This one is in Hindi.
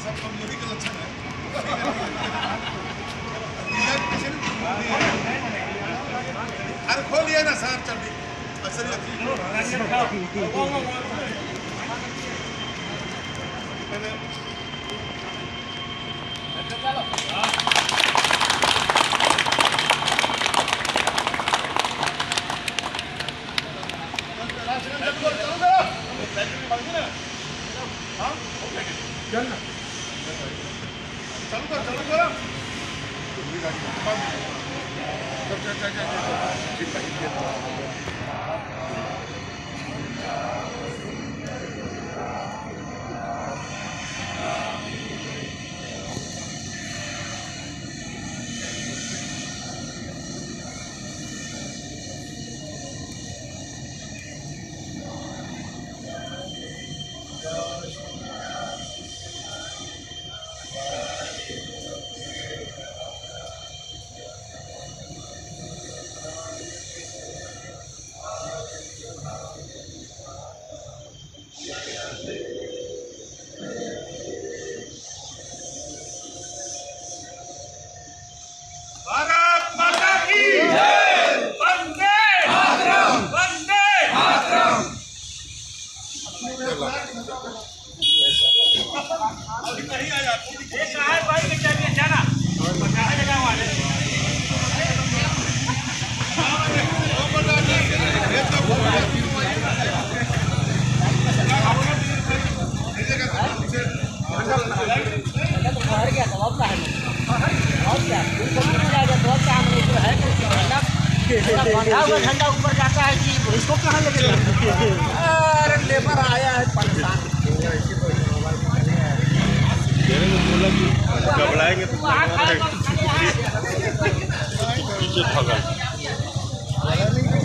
सब कमजोरी का लक्षण है। अरे खोलिए ना सर, चलिए असलियत चालू कर ठंडा ऊपर जाता है कि इसको कहाँ लगेगा? अरे लेबर आया है परेशान।